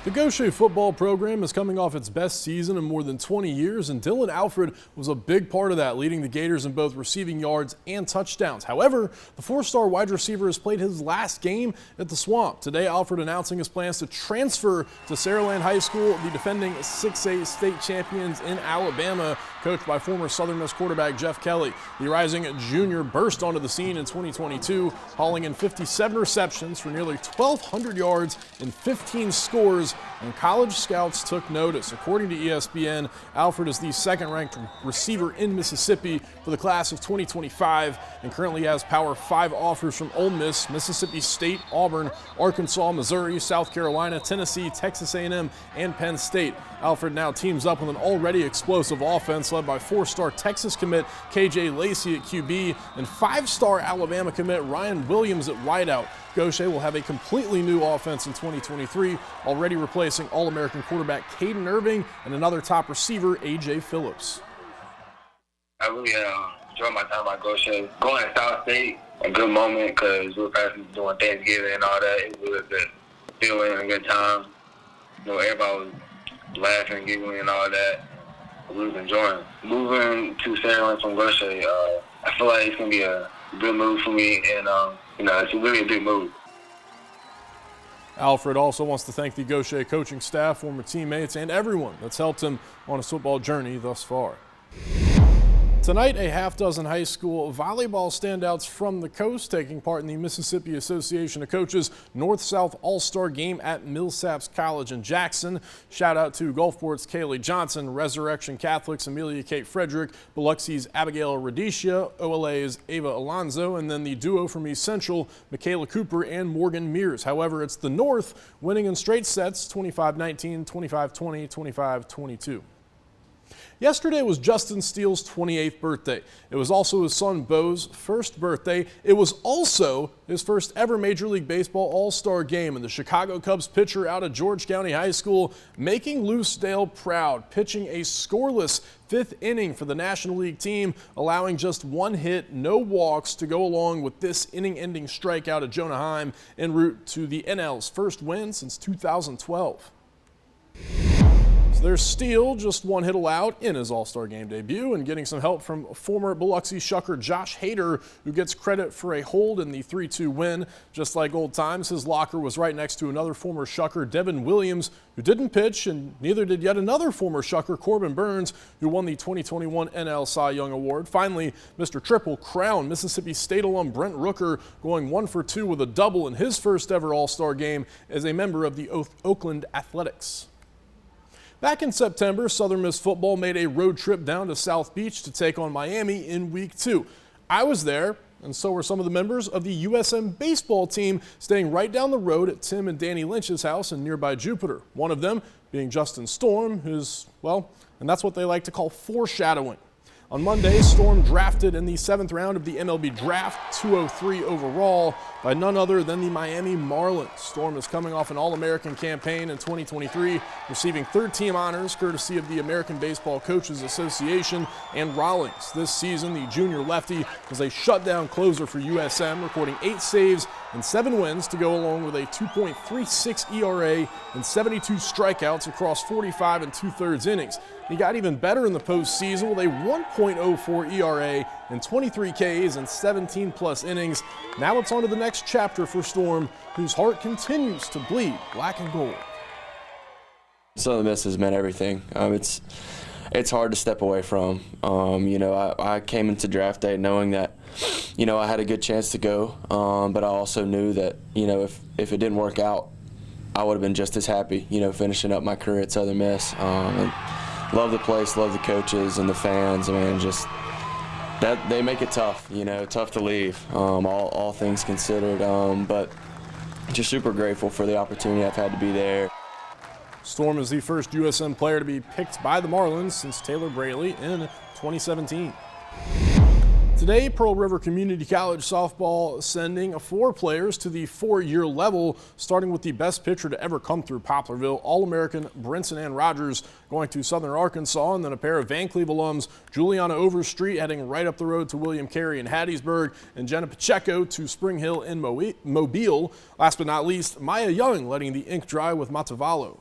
The Gautier football program is coming off its best season in more than 20 years, and Dillon Alfred was a big part of that, leading the Gators in both receiving yards and touchdowns. However, the four-star wide receiver has played his last game at the Swamp. Today, Alfred announcing his plans to transfer to Saraland High School, the defending 6A state champions in Alabama, coached by former Southern Miss quarterback Jeff Kelly. The rising junior burst onto the scene in 2022, hauling in 57 receptions for nearly 1,200 yards and 15 scores, and college scouts took notice. According to ESPN, Alfred is the second-ranked receiver in Mississippi for the class of 2025 and currently has Power 5 offers from Ole Miss, Mississippi State, Auburn, Arkansas, Missouri, South Carolina, Tennessee, Texas A&M, and Penn State. Alfred now teams up with an already explosive offense led by four-star Texas commit KJ Lacey at QB and five-star Alabama commit Ryan Williams at wideout. Gautier will have a completely new offense in 2023, already replacing All-American quarterback Caden Irving and another top receiver, A.J. Phillips. I really enjoyed my time at Gautier. Going to South State, a good moment because we were passing doing Thanksgiving and all that. It was a good feeling and a good time. You know, everybody was laughing, giggling, and all that. We was enjoying. Moving to Saraland from Gautier, I feel like it's going to be a good move for me, and it's really a big move. Alfred also wants to thank the Gautier coaching staff, former teammates, and everyone that's helped him on his football journey thus far. Tonight, a half-dozen high school volleyball standouts from the coast taking part in the Mississippi Association of Coaches North-South All-Star Game at Millsaps College in Jackson. Shout out to Gulfport's Kaylee Johnson, Resurrection Catholic's Amelia Kate Frederick, Biloxi's Abigail Radicia, OLA's Ava Alonzo, and then the duo from East Central, Michaela Cooper and Morgan Mears. However, it's the North winning in straight sets, 25-19, 25-20, 25-22. Yesterday was Justin Steele's 28th birthday. It was also his son Bo's first birthday. It was also his first ever Major League Baseball All-Star Game, and the Chicago Cubs pitcher out of George County High School making Loosedale proud, pitching a scoreless fifth inning for the National League team, allowing just one hit, no walks to go along with this inning-ending strikeout of Jonah Heim en route to the NL's first win since 2012. So there's Steele, just one hit allowed in his All-Star Game debut, and getting some help from former Biloxi Shucker Josh Hader, who gets credit for a hold in the 3-2 win. Just like old times, his locker was right next to another former Shucker, Devin Williams, who didn't pitch, and neither did yet another former Shucker, Corbin Burns, who won the 2021 NL Cy Young Award. Finally, Mr. Triple crowned Mississippi State alum Brent Rooker, going 1 for 2 with a double in his first ever All-Star Game as a member of the Oakland Athletics. Back in September, Southern Miss football made a road trip down to South Beach to take on Miami in Week 2. I was there, and so were some of the members of the USM baseball team, staying right down the road at Tim and Danny Lynch's house in nearby Jupiter. One of them being Justin Storm, who's, well, and that's what they like to call foreshadowing. On Monday, Storm drafted in the 7th round of the MLB Draft, 203 overall, by none other than the Miami Marlins. Storm is coming off an All-American campaign in 2023, receiving third-team honors courtesy of the American Baseball Coaches Association and Rawlings. This season, the junior lefty was a shutdown closer for USM, recording 8 saves and 7 wins to go along with a 2.36 ERA and 72 strikeouts across 45 2/3 innings. He got even better in the postseason with a 1.04 ERA and 23 Ks and 17-plus innings. Now it's on to the next chapter for Storm, whose heart continues to bleed black and gold. Southern Miss has meant everything. It's hard to step away from. I came into draft day knowing that, I had a good chance to go, but I also knew that, if it didn't work out, I would have been just as happy, finishing up my career at Southern Miss. And love the place, love the coaches and the fans. Just that they make it tough, tough to leave, all things considered. But just super grateful for the opportunity I've had to be there. Storm is the first USM player to be picked by the Marlins since Taylor Braley in 2017. Today, Pearl River Community College softball sending 4 players to the 4-year level, starting with the best pitcher to ever come through Poplarville, All-American Brinson Ann Rogers, going to Southern Arkansas, and then a pair of Van Cleve alums, Juliana Overstreet heading right up the road to William Carey in Hattiesburg, and Jenna Pacheco to Spring Hill in Mobile. Last but not least, Maya Young letting the ink dry with Matavalo.